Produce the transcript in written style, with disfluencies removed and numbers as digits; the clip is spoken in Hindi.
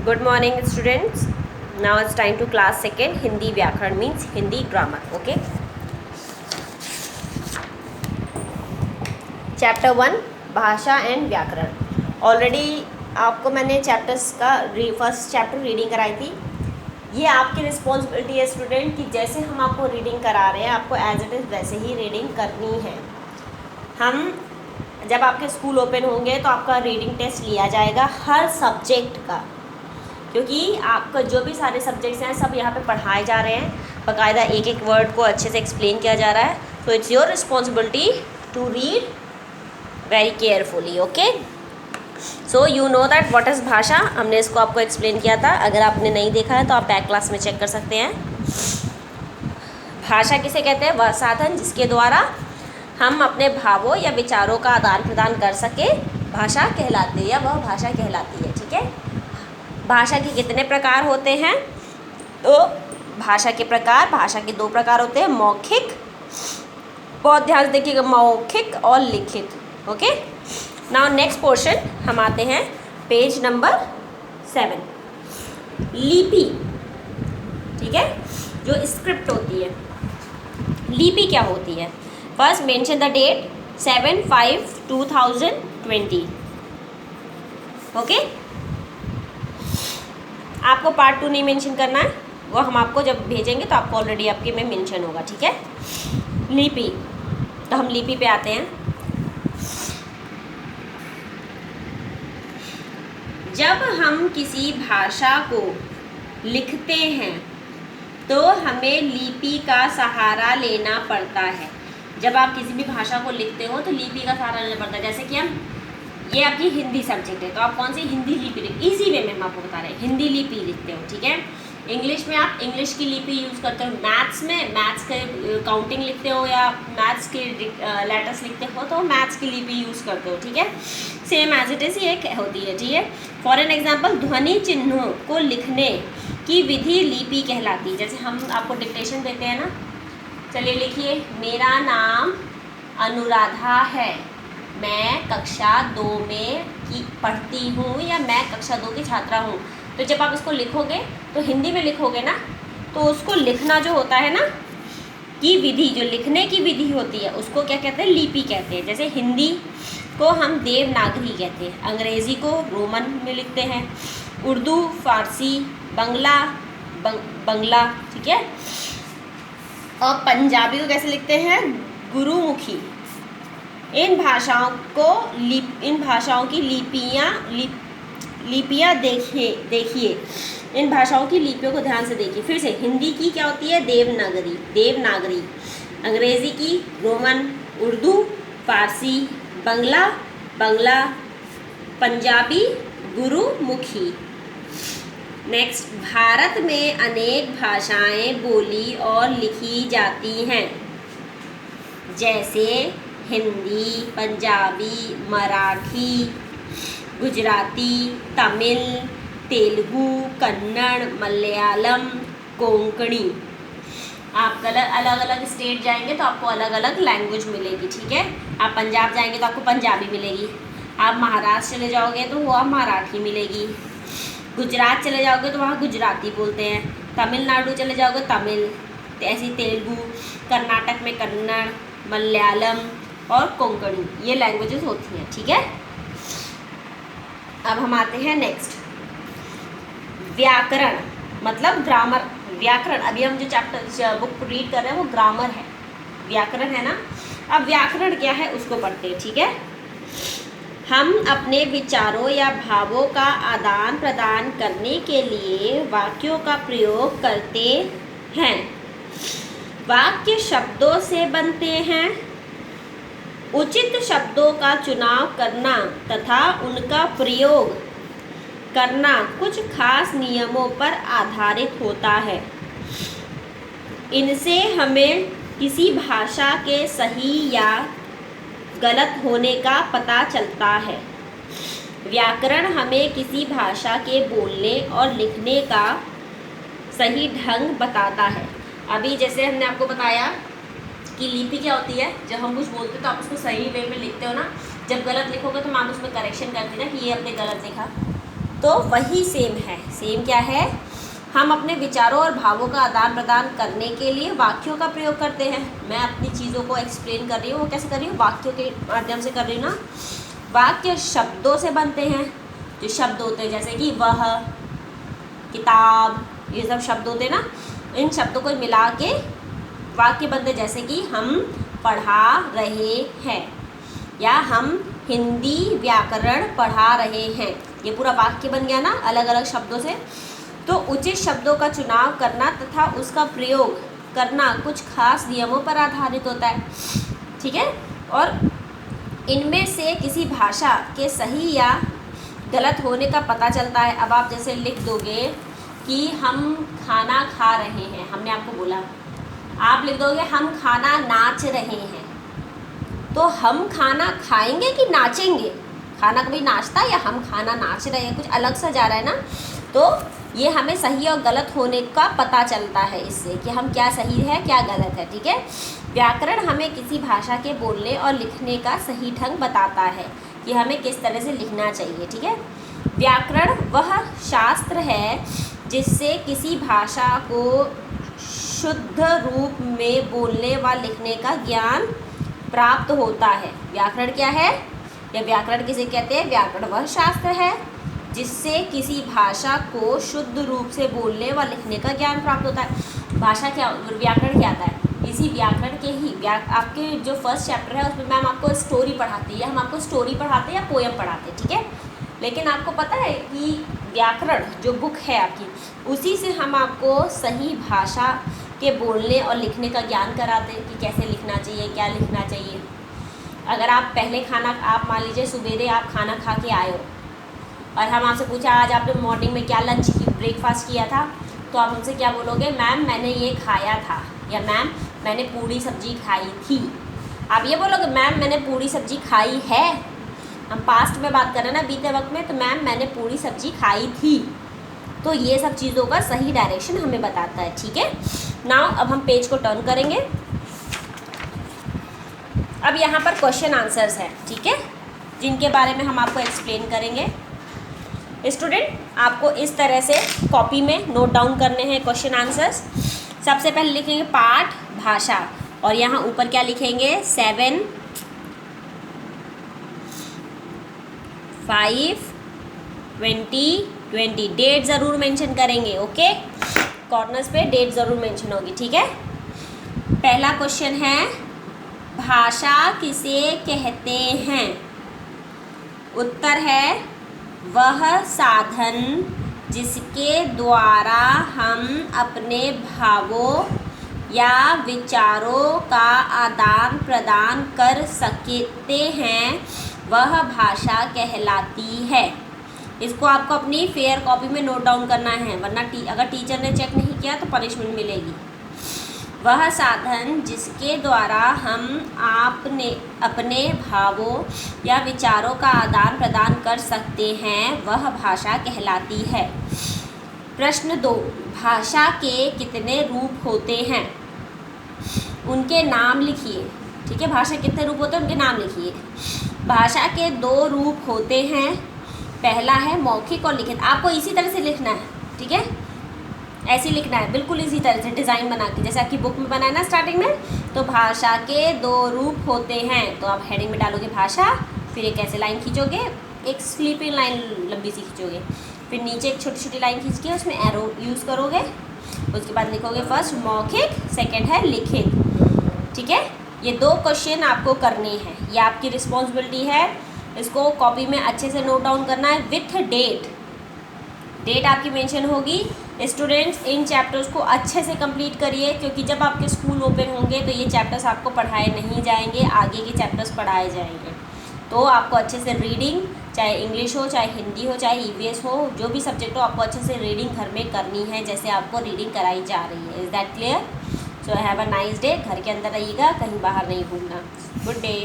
Good morning students. Now it's time to class second Hindi व्याकरण means Hindi grammar. Okay. Chapter 1 भाषा एंड व्याकरण. ऑलरेडी आपको मैंने चैप्टर्स का फर्स्ट चैप्टर रीडिंग कराई थी. ये आपकी रिस्पॉन्सिबिलिटी है स्टूडेंट कि जैसे हम आपको रीडिंग करा रहे हैं आपको एज इट इज़ वैसे ही रीडिंग करनी है. हम जब आपके स्कूल ओपन होंगे तो आपका रीडिंग टेस्ट लिया जाएगा हर सब्जेक्ट का, क्योंकि आपका जो भी सारे सब्जेक्ट्स हैं सब यहाँ पे पढ़ाए जा रहे हैं. बाकायदा एक एक वर्ड को अच्छे से एक्सप्लेन किया जा रहा है. So it's your responsibility to read very carefully. Okay, so you know that what is bhasha. हमने इसको आपको एक्सप्लेन किया था. अगर आपने नहीं देखा है तो आप बैक क्लास में चेक कर सकते हैं. भाषा किसे कहते हैं? वह साधन जिसके द्वारा हम अपने भावों या विचारों का आदान प्रदान कर सके भाषा कहलाती है, या वह भाषा कहलाती है. ठीक है. भाषा के कितने प्रकार होते हैं? तो भाषा के प्रकार, भाषा के दो प्रकार होते हैं, मौखिक, बहुत ध्यान से देखिएगा, मौखिक और लिखित. ओके. नाउ नेक्स्ट पोर्शन हम आते हैं पेज नंबर 7. लिपि. ठीक है, जो स्क्रिप्ट होती है. लिपि क्या होती है? First mention the date 7/5/2020. Okay. आपको पार्ट 2 नहीं मेंशन करना है, वो हम आपको जब भेजेंगे तो आपको ऑलरेडी आपके में मेंशन होगा. ठीक है. लिपि. तो हम लिपि पे आते हैं. जब हम किसी भाषा को लिखते हैं तो हमें लिपि का सहारा लेना पड़ता है. जब आप किसी भी भाषा को लिखते हो तो लिपि का सहारा लेना पड़ता है. जैसे कि हम, ये आपकी हिंदी सब्जेक्ट है तो आप कौन सी हिंदी लिपि लिखते, इजी वे में हम आपको बता रहे हैं, हिंदी लिपि लिखते हो. ठीक है. इंग्लिश में आप इंग्लिश की लिपि यूज़ करते हो. मैथ्स में मैथ्स के काउंटिंग लिखते हो या मैथ्स के लेटर्स लिखते हो तो मैथ्स की लिपि यूज़ करते हो. ठीक है. सेम एज इट इज़ ये होती है. ठीक है. फॉर एन एग्जाम्पल, ध्वनि चिन्हों को लिखने की विधि लिपि कहलाती है. जैसे हम आपको डिक्टेशन देते हैं ना, चलिए लिखिए, मेरा नाम अनुराधा है, मैं कक्षा 2 में पढ़ती हूँ, या मैं कक्षा 2 की छात्रा हूँ. तो जब आप इसको लिखोगे तो हिंदी में लिखोगे ना, तो उसको लिखना जो होता है ना की विधि, जो लिखने की विधि होती है उसको क्या कहते हैं? लिपि कहते हैं. जैसे हिंदी को हम देवनागरी कहते हैं, अंग्रेज़ी को रोमन में लिखते हैं, उर्दू, फारसी, बंगला. ठीक है. और पंजाबी को कैसे लिखते हैं? गुरुमुखी. इन भाषाओं की लिपियाँ देखिए. इन भाषाओं की लिपियों को ध्यान से देखिए. फिर से, हिंदी की क्या होती है? देवनागरी. अंग्रेज़ी की रोमन, उर्दू, फारसी, बंगला, पंजाबी गुरुमुखी. नेक्स्ट, भारत में अनेक भाषाएं बोली और लिखी जाती हैं, जैसे हिंदी, पंजाबी, मराठी, गुजराती, तमिल, तेलुगु, कन्नड़, मलयालम, कोंकणी. आप अलग अलग स्टेट जाएंगे तो आपको अलग अलग लैंग्वेज मिलेगी. ठीक है. आप पंजाब जाएंगे तो आपको पंजाबी मिलेगी. आप महाराष्ट्र चले जाओगे तो वहाँ मराठी मिलेगी. गुजरात चले जाओगे तो वहाँ गुजराती बोलते हैं. तमिलनाडु चले जाओगे तमिल, ऐसी तेलुगु. कर्नाटक में कन्नड़, मलयालम और कोंकणी, ये लैंग्वेजेस होती हैं. ठीक है. अब हम आते हैं नेक्स्ट, व्याकरण मतलब ग्रामर. व्याकरण, अभी हम जो चैप्टर बुक रीड कर रहे हैं वो ग्रामर है, व्याकरण है ना. अब व्याकरण क्या है उसको पढ़ते हैं. ठीक है. हम अपने विचारों या भावों का आदान प्रदान करने के लिए वाक्यों का प्रयोग करते हैं. वाक्य शब्दों से बनते हैं. उचित शब्दों का चुनाव करना तथा उनका प्रयोग करना कुछ खास नियमों पर आधारित होता है. इनसे हमें किसी भाषा के सही या गलत होने का पता चलता है. व्याकरण हमें किसी भाषा के बोलने और लिखने का सही ढंग बताता है. अभी जैसे हमने आपको बताया कि लिपि क्या होती है, जब हम कुछ बोलते हैं तो आप उसको सही वे में लिखते हो ना. जब गलत लिखोगे तो मैम उसमें करेक्शन करती ना कि ये आपने गलत लिखा. तो वही सेम है। सेम क्या है? हम अपने विचारों और भावों का आदान प्रदान करने के लिए वाक्यों का प्रयोग करते हैं। मैं अपनी चीज़ों को एक्सप्लेन कर रही हूँ, वो कैसे कर रही हूँ? वाक्यों के माध्यम से कर रही हूँ ना। वाक्य शब्दों से बनते हैं। जो शब्द होते हैं जैसे कि वह, किताब, ये सब शब्द होते हैं ना, इन शब्दों को मिला के वाक्य बनते, जैसे कि हम पढ़ा रहे हैं या हम हिंदी व्याकरण पढ़ा रहे हैं। ये पूरा वाक्य बन गया ना अलग अलग शब्दों से। तो उचित शब्दों का चुनाव करना तथा उसका प्रयोग करना कुछ खास नियमों पर आधारित होता है, ठीक है। और इनमें से किसी भाषा के सही या गलत होने का पता चलता है। अब आप जैसे लिख दोगे कि हम खाना खा रहे हैं, हमने आपको बोला, आप लिख दोगे हम खाना नाच रहे हैं। तो हम खाना खाएंगे कि नाचेंगे? खाना कभी नाचता है या हम खाना नाच रहे हैं? कुछ अलग सा जा रहा है ना। तो ये हमें सही और गलत होने का पता चलता है इससे, कि हम क्या सही है क्या गलत है, ठीक है। व्याकरण हमें किसी भाषा के बोलने और लिखने का सही ढंग बताता है कि हमें किस तरह से लिखना चाहिए, ठीक है। व्याकरण वह शास्त्र है जिससे किसी भाषा को शुद्ध रूप में बोलने व लिखने का ज्ञान प्राप्त होता है। व्याकरण क्या है या व्याकरण किसे कहते हैं? व्याकरण वह शास्त्र है जिससे किसी भाषा को शुद्ध रूप से बोलने व लिखने का ज्ञान प्राप्त होता है। भाषा क्या, व्याकरण क्या आता है? इसी व्याकरण के ही आपके जो फर्स्ट चैप्टर है उसमें मैम आपको स्टोरी पढ़ाती है, हम आपको स्टोरी पढ़ाते हैं या पोएम पढ़ाते हैं, ठीक है। लेकिन आपको पता है कि व्याकरण जो बुक है आपकी, उसी से हम आपको सही भाषा के बोलने और लिखने का ज्ञान कराते हैं कि कैसे लिखना चाहिए, क्या लिखना चाहिए। अगर आप पहले खाना, आप मान लीजिए सुबेरे आप खाना खा के आए हो और हम आपसे पूछा आज आपने मॉर्निंग में क्या लंच की, ब्रेकफास्ट किया था, तो आप हमसे क्या बोलोगे? मैम मैंने ये खाया था, या मैम मैंने पूरी सब्जी खाई थी। आप ये बोलोगे मैम मैंने पूरी सब्जी खाई है। हम पास्ट में बात कर रहे हैं ना, बीते वक्त में, तो मैम मैंने पूरी सब्जी खाई थी। तो ये सब चीज़ों का सही डायरेक्शन हमें बताता है, ठीक है। नाउ अब हम पेज को टर्न करेंगे। अब यहाँ पर क्वेश्चन आंसर्स हैं, ठीक है, जिनके बारे में हम आपको एक्सप्लेन करेंगे। स्टूडेंट, आपको इस तरह से कॉपी में नोट डाउन करने हैं क्वेश्चन आंसर्स। सबसे पहले लिखेंगे पाठ भाषा, और यहाँ ऊपर क्या लिखेंगे? 7, 5, 20, 20। डेट ज़रूर मेंशन करेंगे, ओके। कॉर्नर्स पे डेट ज़रूर मेंशन होगी, ठीक है। पहला क्वेश्चन है भाषा किसे कहते हैं? उत्तर है वह साधन जिसके द्वारा हम अपने भावों या विचारों का आदान प्रदान कर सकते हैं, वह भाषा कहलाती है। इसको आपको अपनी फेयर कॉपी में नोट डाउन करना है, वरना अगर टीचर ने चेक नहीं किया तो पनिशमेंट मिलेगी। वह साधन जिसके द्वारा हम अपने भावों या विचारों का आदान प्रदान कर सकते हैं, वह भाषा कहलाती है। प्रश्न 2, भाषा के कितने रूप होते हैं? उनके नाम लिखिए, ठीक है। भाषा कितने रूप होते हैं, उनके नाम लिखिए। भाषा के 2 रूप होते हैं। पहला है मौखिक और लिखित। आपको इसी तरह से लिखना है, ठीक है, ऐसे लिखना है, बिल्कुल इसी तरह से डिज़ाइन बना के, जैसे आपकी बुक में बना है ना स्टार्टिंग में। तो भाषा के 2 रूप होते हैं, तो आप हेडिंग में डालोगे भाषा, फिर एक ऐसे लाइन खींचोगे, एक स्लीपिंग लाइन लंबी सी खींचोगे, फिर नीचे एक छोटी छोटी लाइन खींच के उसमें एरो यूज़ करोगे। उसके बाद लिखोगे फर्स्ट मौखिक, सेकंड है लिखित, ठीक है। ये 2 क्वेश्चन आपको करने हैं, ये आपकी रिस्पॉन्सिबिलिटी है। इसको कॉपी में अच्छे से नोट डाउन करना है विथ डेट। डेट आपकी मेंशन होगी। स्टूडेंट्स, इन चैप्टर्स को अच्छे से कंप्लीट करिए, क्योंकि जब आपके स्कूल ओपन होंगे तो ये चैप्टर्स आपको पढ़ाए नहीं जाएंगे, आगे के चैप्टर्स पढ़ाए जाएंगे। तो आपको अच्छे से रीडिंग, चाहे इंग्लिश हो, चाहे हिंदी हो, चाहे ईवीएस हो, जो भी सब्जेक्ट हो, आपको अच्छे से रीडिंग घर में करनी है, जैसे आपको रीडिंग कराई जा रही है। Is that clear? So have a nice day. घर के अंदर रहिएगा, कहीं बाहर नहीं घूमना। Good day.